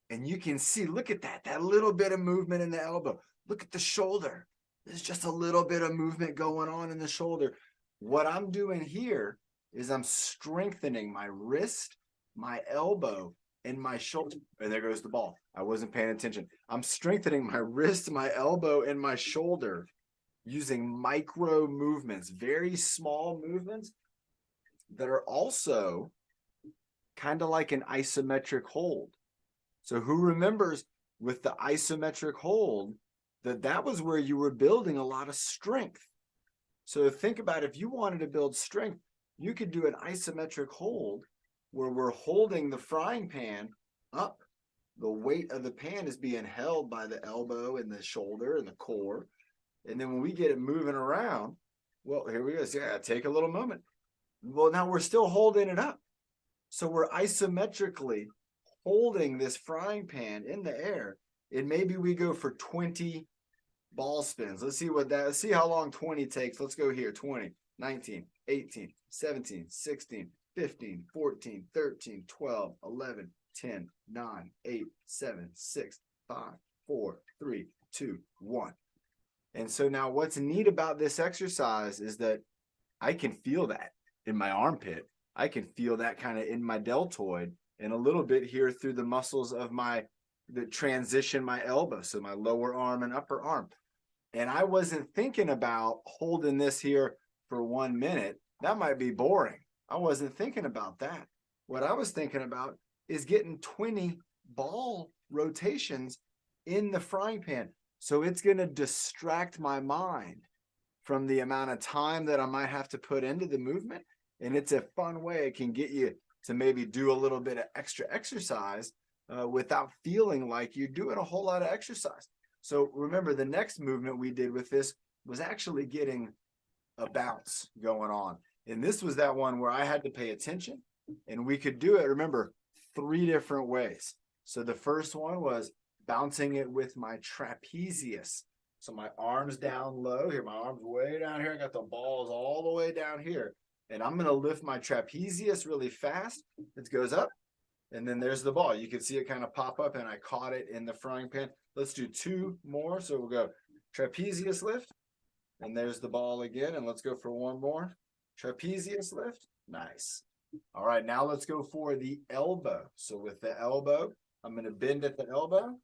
and you can see, look at that little bit of movement in the elbow. Look at the shoulder. There's just a little bit of movement going on in the shoulder. What I'm doing here is I'm strengthening my wrist, my elbow, and my shoulder. And there goes the ball. I wasn't paying attention. I'm strengthening my wrist, my elbow, and my shoulder using micro movements, very small movements that are also kind of like an isometric hold. So who remembers with the isometric hold that was where you were building a lot of strength. So think about if you wanted to build strength, you could do an isometric hold where we're holding the frying pan up. The weight of the pan is being held by the elbow and the shoulder and the core. And then when we get it moving around, well, here we go. So yeah, take a little moment. Well, now we're still holding it up. So we're isometrically holding this frying pan in the air. And maybe we go for 20 ball spins. Let's see how long 20 takes. Let's go here. 20, 19, 18, 17, 16, 15, 14, 13, 12, 11, 10, 9, 8, 7, 6, 5, 4, 3, 2, 1. And so now what's neat about this exercise is that I can feel that in my armpit. I can feel that kind of in my deltoid and a little bit here through the muscles of that transition my elbow. So my lower arm and upper arm. And I wasn't thinking about holding this here for 1 minute. That might be boring. I wasn't thinking about that. What I was thinking about is getting 20 ball rotations in the frying pan. So it's going to distract my mind from the amount of time that I might have to put into the movement. And it's a fun way it can get you to maybe do a little bit of extra exercise without feeling like you're doing a whole lot of exercise. So remember, the next movement we did with this was actually getting a bounce going on. And this was that one where I had to pay attention, and we could do it, remember, 3 different ways. So the first one was bouncing it with my trapezius. So my arms down low here, my arms way down here. I got the balls all the way down here. And I'm going to lift my trapezius really fast. It goes up, and then there's the ball. You can see it kind of pop up, and I caught it in the frying pan. Let's do 2 more. So we'll go trapezius lift, and there's the ball again. And let's go for 1 more. Trapezius lift. Nice. All right, now let's go for the elbow. So with the elbow, I'm going to bend at the elbow,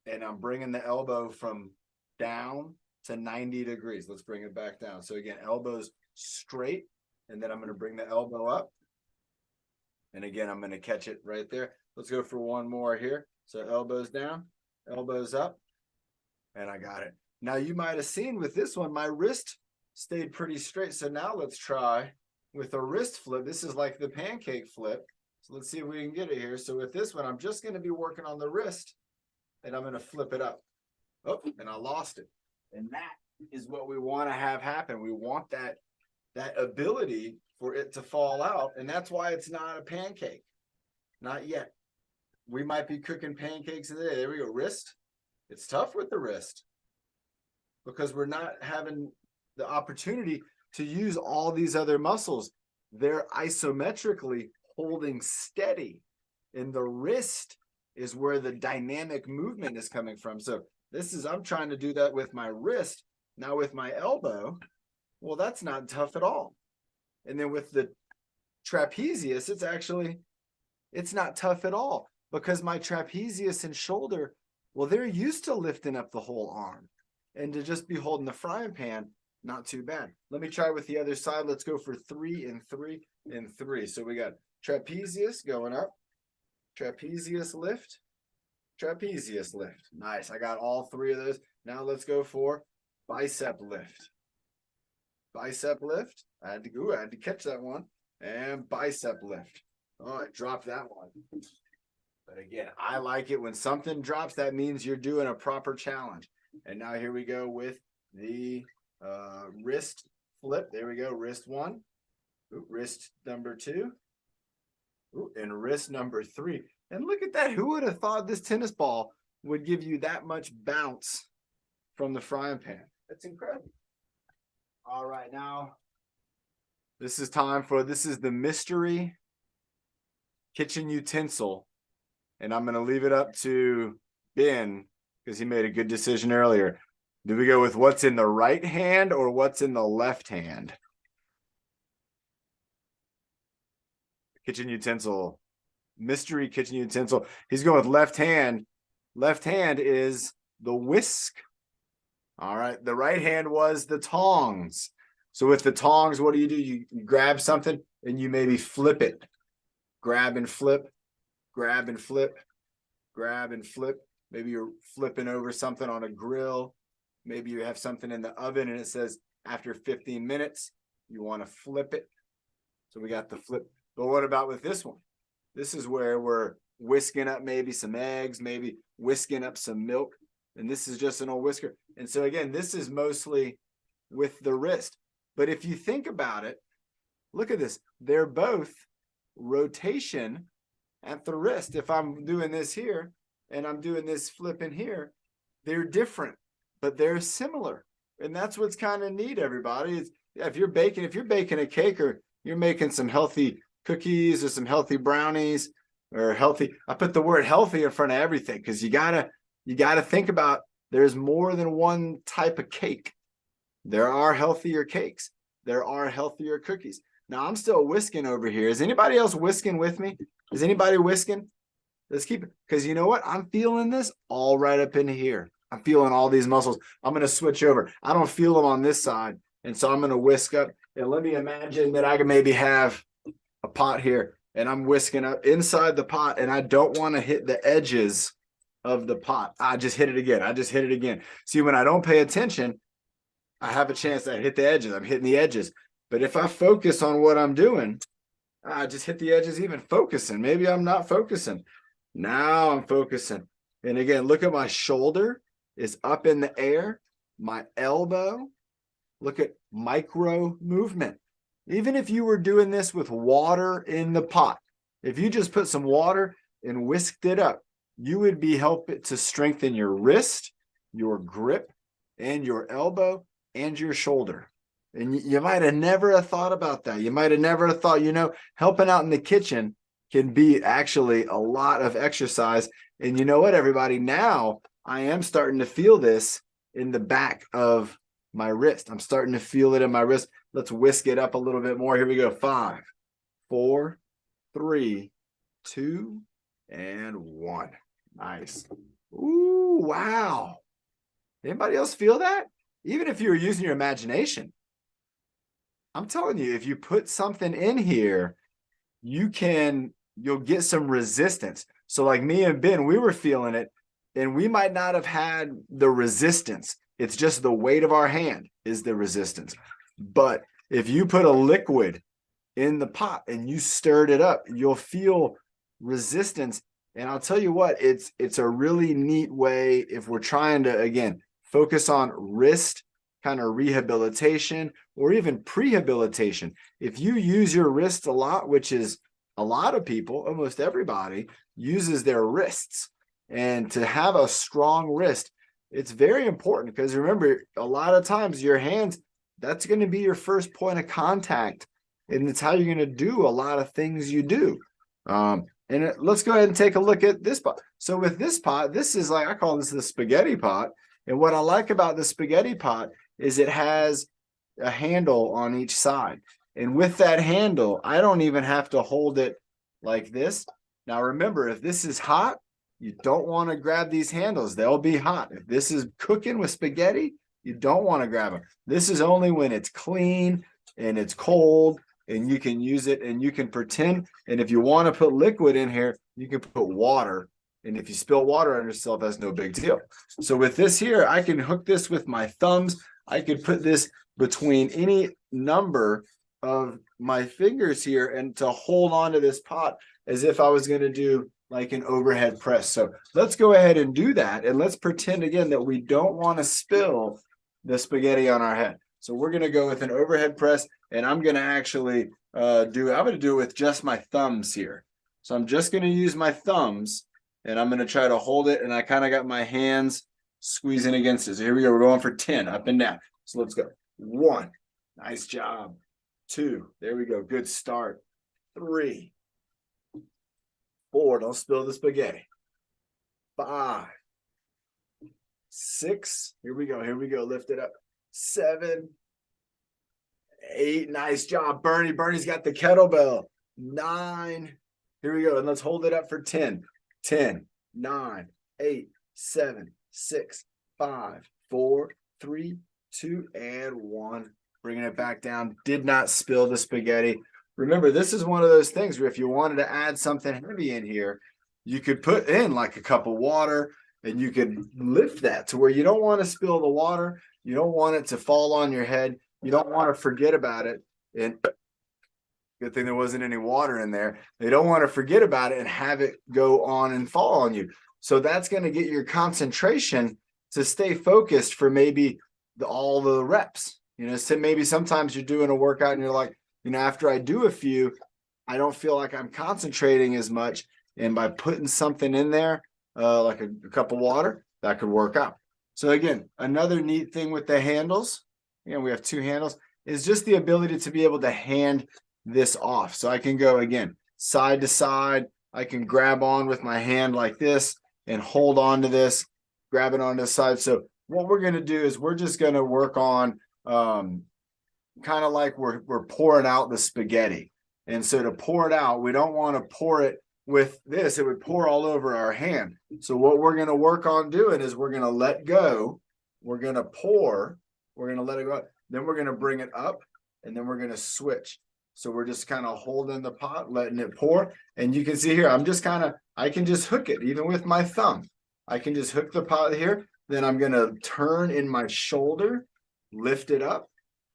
and I'm bringing the elbow from down to 90 degrees. Let's bring it back down. So again, elbows straight, and then I'm going to bring the elbow up. And again, I'm going to catch it right there. Let's go for 1 more here. So elbows down, elbows up, and I got it. Now you might have seen with this one, my wrist stayed pretty straight. So now let's try with a wrist flip. This is like the pancake flip. So let's see if we can get it here. So with this one, I'm just going to be working on the wrist, and I'm going to flip it up. Oh, and I lost it. And that is what we want to have happen. We want that ability for it to fall out. And that's why it's not a pancake. Not yet. We might be cooking pancakes today. There we go. Wrist. It's tough with the wrist because we're not having the opportunity to use all these other muscles. They're isometrically holding steady. And the wrist is where the dynamic movement is coming from. So I'm trying to do that with my wrist. Now with my elbow, well, that's not tough at all. And then with the trapezius, it's not tough at all because my trapezius and shoulder, well, they're used to lifting up the whole arm. And to just be holding the frying pan, not too bad. Let me try with the other side. Let's go for 3 and 3 and 3. So we got trapezius going up, trapezius lift, trapezius lift. Nice. I got all 3 of those. Now let's go for bicep lift. Bicep lift. I had to catch that one. And bicep lift. Oh, I dropped that one. But again, I like it when something drops. That means you're doing a proper challenge. And now here we go with the wrist flip. There we go. Wrist 1. Ooh, wrist number 2. Ooh, and wrist number 3. And look at that. Who would have thought this tennis ball would give you that much bounce from the frying pan? That's incredible. All right, now this is the mystery kitchen utensil. And I'm going to leave it up to Ben because he made a good decision earlier. Do we go with what's in the right hand or what's in the left hand? Kitchen utensil. Mystery kitchen utensil. He's going with left hand. Left hand is the whisk. All right. The right hand was the tongs. So with the tongs, what do? You grab something and you maybe flip it. Grab and flip. Grab and flip. Grab and flip. Maybe you're flipping over something on a grill. Maybe you have something in the oven and it says after 15 minutes, you want to flip it. So we got the flip. But what about with this one? This is where we're whisking up maybe some eggs, maybe whisking up some milk. And this is just an old whisker. And so again, this is mostly with the wrist. But if you think about it, look at this. They're both rotation at the wrist. If I'm doing this here and I'm doing this flipping here, they're different, but they're similar. And that's what's kind of neat, everybody. If you're baking a cake or you're making some healthy cookies or some healthy brownies or healthy, I put the word healthy in front of everything because you gotta think about there's more than one type of cake. There are healthier cakes. There are healthier cookies. Now I'm still whisking over here. Is anybody else whisking with me? Is anybody whisking? Let's keep it, because you know what? I'm feeling this all right up in here. I'm feeling all these muscles. I'm going to switch over. I don't feel them on this side. And so I'm going to whisk up. And let me imagine that I can maybe have a pot here and I'm whisking up inside the pot and I don't want to hit the edges of the pot. I just hit it again. I just hit it again. See, when I don't pay attention, I have a chance to hit the edges. I'm hitting the edges. But if I focus on what I'm doing, I just hit the edges, even focusing. Maybe I'm not focusing. Now I'm focusing. And again, look at my shoulder is up in the air. My elbow, look at micro movement. Even if you were doing this with water in the pot, if you just put some water and whisked it up, you would be helping to strengthen your wrist, your grip, and your elbow and your shoulder. And you might have never have thought about that. You might have never have thought, helping out in the kitchen can be actually a lot of exercise. And you know what, everybody? Now I am starting to feel this in the back of my wrist. I'm starting to feel it in my wrist. Let's whisk it up a little bit more. Here we go. 5, 4, 3, 2, and 1. Nice. Ooh, wow. Anybody else feel that? Even if you were using your imagination, I'm telling you, if you put something in here, you'll get some resistance. So like me and Ben, we were feeling it, and we might not have had the resistance. It's just the weight of our hand is the resistance. But if you put a liquid in the pot and you stirred it up, you'll feel resistance. And I'll tell you what, it's a really neat way if we're trying to, again, focus on wrist kind of rehabilitation or even prehabilitation. If you use your wrist a lot, which is a lot of people, almost everybody uses their wrists. And to have a strong wrist, it's very important because remember, a lot of times your hands, that's going to be your first point of contact. And it's how you're going to do a lot of things you do. Let's go ahead and take a look at this pot. So with this pot, this is like, I call this the spaghetti pot. And what I like about the spaghetti pot is it has a handle on each side. And with that handle, I don't even have to hold it like this. Now, remember, if this is hot, you don't want to grab these handles. They'll be hot. If this is cooking with spaghetti, you don't want to grab them. This is only when it's clean and it's cold and you can use it and you can pretend. And if you want to put liquid in here, you can put water. And if you spill water on yourself, that's no big deal. So with this here, I can hook this with my thumbs. I could put this between any number of my fingers here and to hold on to this pot as if I was going to do like an overhead press. So let's go ahead and do that. And let's pretend again that we don't want to spill the spaghetti on our head. So we're going to go with an overhead press, and I'm going to actually I'm going to do it with just my thumbs here. So I'm just going to use my thumbs and I'm going to try to hold it. And I kind of got my hands squeezing against it. So here we go. We're going for 10 up and down. So let's go. 1, nice job. 2, there we go. Good start. 3, 4, don't spill the spaghetti. 5, 6, here we go. Here we go. Lift it up. 7, 8, nice job, Bernie. Bernie's got the kettlebell. 9, here we go. And let's hold it up for 10. 10, 9, 8, 7, 6, 5, 4, 3, 2, and 1. Bringing it back down. Did not spill the spaghetti. Remember, this is one of those things where if you wanted to add something heavy in here, you could put in like a cup of water and you could lift that to where you don't want to spill the water. You don't want it to fall on your head. You don't want to forget about it. And good thing there wasn't any water in there. They don't want to forget about it and have it go on and fall on you. So that's going to get your concentration to stay focused for maybe all the reps. So maybe sometimes you're doing a workout and you're like, after I do a few, I don't feel like I'm concentrating as much. And by putting something in there, like a cup of water, that could work out. So again, another neat thing with the handles, we have 2 handles, is just the ability to be able to hand this off. So I can go again, side to side. I can grab on with my hand like this and hold on to this, grab it on the side. So what we're going to do is we're just going to work on kind of like we're pouring out the spaghetti. And so to pour it out, we don't want to pour it with this. It would pour all over our hand. So what we're going to work on doing is we're going to let go. We're going to pour. We're going to let it go. Then we're going to bring it up, and then we're going to switch. So we're just kind of holding the pot, letting it pour. And you can see here, I can just hook it even with my thumb. I can just hook the pot here. Then I'm going to turn in my shoulder, lift it up,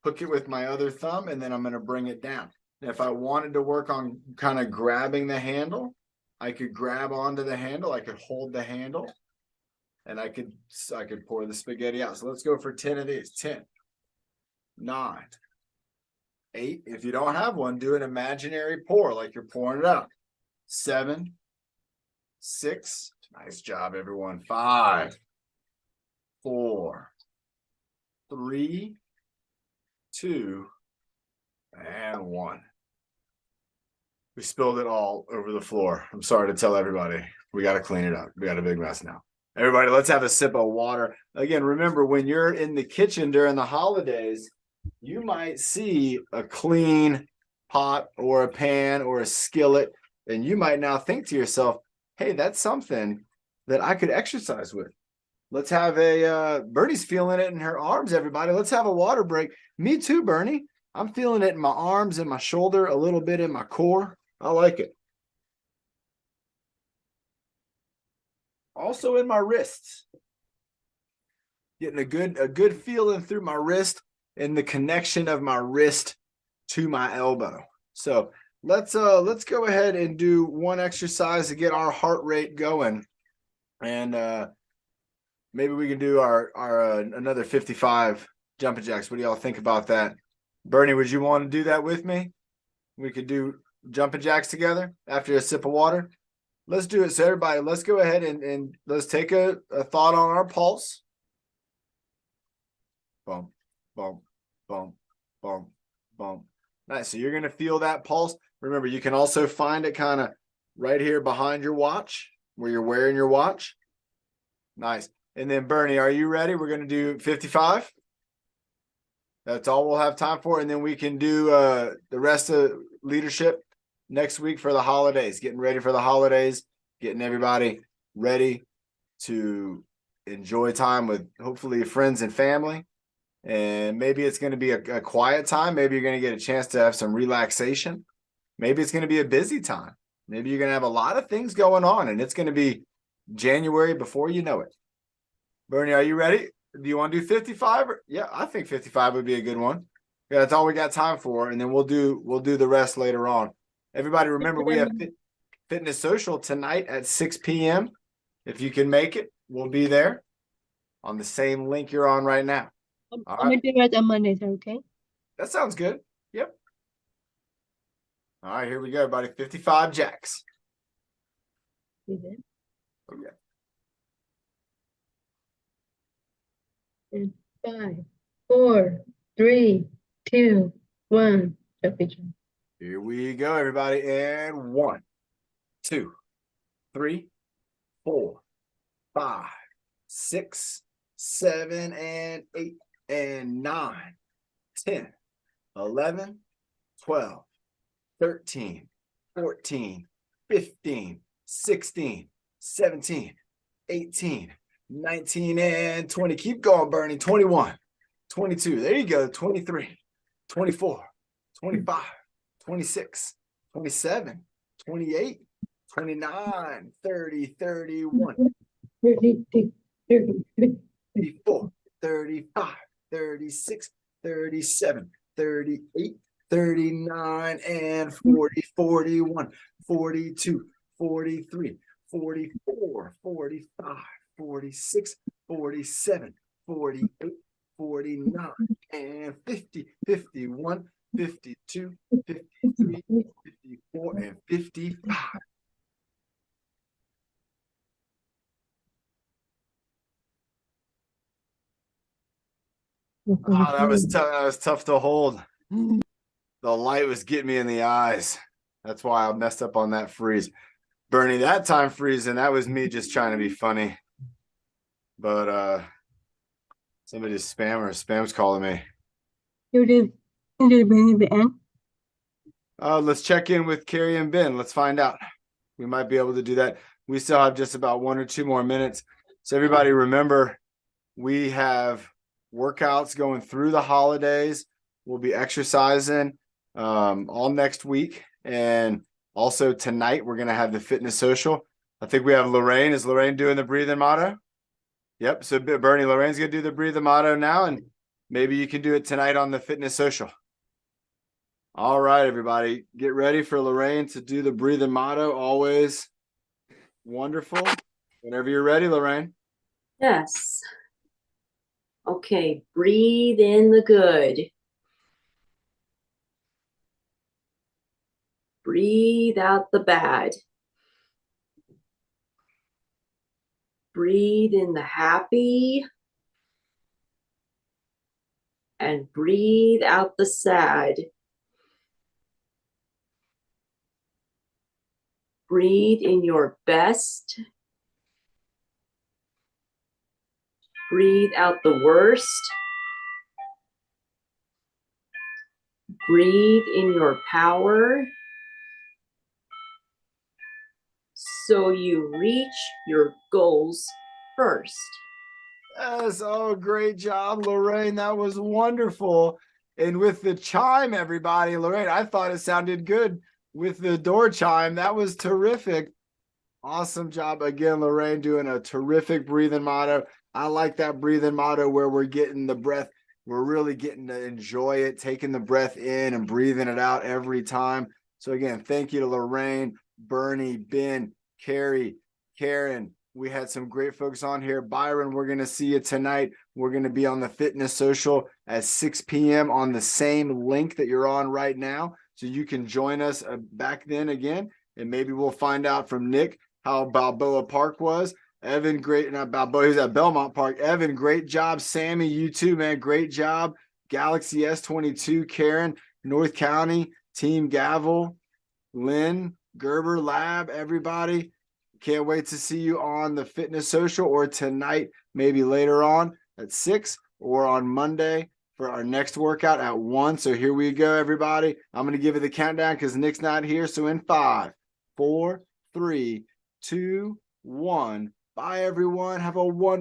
hook it with my other thumb, and then I'm going to bring it down. And if I wanted to work on kind of grabbing the handle, I could grab onto the handle. I could hold the handle, and I could pour the spaghetti out. So let's go for 10 of these. 10, 9, 8. If you don't have one, do an imaginary pour like you're pouring it out. 7, 6. Nice job, everyone. 5, 4, 3, 2, and 1. We spilled it all over the floor. I'm sorry to tell everybody. We got to clean it up. We got a big mess now. Everybody, let's have a sip of water. Again, remember, when you're in the kitchen during the holidays, you might see a clean pot or a pan or a skillet, and you might now think to yourself, hey, that's something that I could exercise with. Let's have Bernie's feeling it in her arms, everybody. Let's have a water break. Me too, Bernie. I'm feeling it in my arms and my shoulder, a little bit in my core. I like it. Also in my wrists. Getting a good feeling through my wrist and the connection of my wrist to my elbow. So let's go ahead and do one exercise to get our heart rate going. And maybe we can do our another 55 jumping jacks. What do y'all think about that? Bernie, would you want to do that with me? We could do jumping jacks together after a sip of water. Let's do it. So everybody, let's go ahead and let's take a thought on our pulse. Boom, boom, boom, boom, boom. Nice. So you're going to feel that pulse. Remember, you can also find it kind of right here behind your watch where you're wearing your watch. Nice. And then Bernie, are you ready? We're going to do 55. That's all we'll have time for. And then we can do the rest of leadership next week for the holidays, getting ready for the holidays, getting everybody ready to enjoy time with hopefully friends and family. And maybe it's going to be a quiet time. Maybe you're going to get a chance to have some relaxation. Maybe it's going to be a busy time. Maybe you're going to have a lot of things going on, and it's going to be January before you know it. Bernie, are you ready? Do you want to do 55? Yeah, I think 55 would be a good one. Yeah, that's all we got time for, and then we'll do the rest later on. Everybody, remember we have Fitness Social tonight at 6 p.m. If you can make it, we'll be there on the same link you're on right now. I'm gonna do it on Mondays, okay? That sounds good. Yep. All right, here we go, everybody. 55 jacks. You did. Oh, yeah. And 5, 4, 3, 2, 1. Jump. Here we go, everybody. And 1, 2, 3, 4, 5, 6, 7, and 8, and 9, 10, 11, 12, 13, 14, 15, 16, 17, 18, 19, and 20. Keep going, Bernie. 21, 22. There you go. 23, 24, 25, 26, 27, 28, 29, 30, 31, 32, 33. 34, 35, 36, 37, 38, 39, and 40, 41, 42, 43, 44, 45, 46, 47, 48, 49, and 50, 51, 52, 53, 54, and 55. Oh, that was tough. That was tough to hold. The light was getting me in the eyes. That's why I messed up on that freeze. Bernie, that time freezing, that was me just trying to be funny. But somebody's spam's calling me. You did bring it in? Let's check in with Carrie and Ben. Let's find out. We might be able to do that. We still have just about 1 or 2 more minutes. So everybody remember, we have workouts going through the holidays. We'll be exercising all next week. And also tonight, we're going to have the fitness social. I think we have Lorraine. Is Lorraine doing the breathing motto? Yep. So Bernie, Lorraine's going to do the breathing motto now, and maybe you can do it tonight on the fitness social. All right, everybody, get ready for Lorraine to do the breathing motto. Always wonderful. Whenever you're ready, Lorraine. Yes. Okay, breathe in the good. Breathe out the bad. Breathe in the happy. And breathe out the sad. Breathe in your best. Breathe out the worst. Breathe in your power. So you reach your goals first. Yes. Oh, great job, Lorraine. That was wonderful. And with the chime, everybody, Lorraine, I thought it sounded good with the door chime. That was terrific. Awesome job again, Lorraine, doing a terrific breathing motto. I like that breathing motto where we're getting the breath. We're really getting to enjoy it, taking the breath in and breathing it out every time. So again, thank you to Lorraine, Bernie, Ben, Carrie, Karen. We had some great folks on here. Byron, we're going to see you tonight. We're going to be on the fitness social at 6 p.m. on the same link that you're on right now. So you can join us back then again. And maybe we'll find out from Nick how Balboa Park was. Evan, great. Not Balboa, he's at Belmont Park. Evan, great job. Sammy, you too, man. Great job. Galaxy S22, Karen, North County, Team Gavel, Lynn, Gerber Lab, everybody. Can't wait to see you on the fitness social or tonight, maybe later on at 6 or on Monday for our next workout at 1. So here we go, everybody. I'm going to give it the countdown because Nick's not here. So in 5, 4, 3, 2, 1. Bye, everyone. Have a wonderful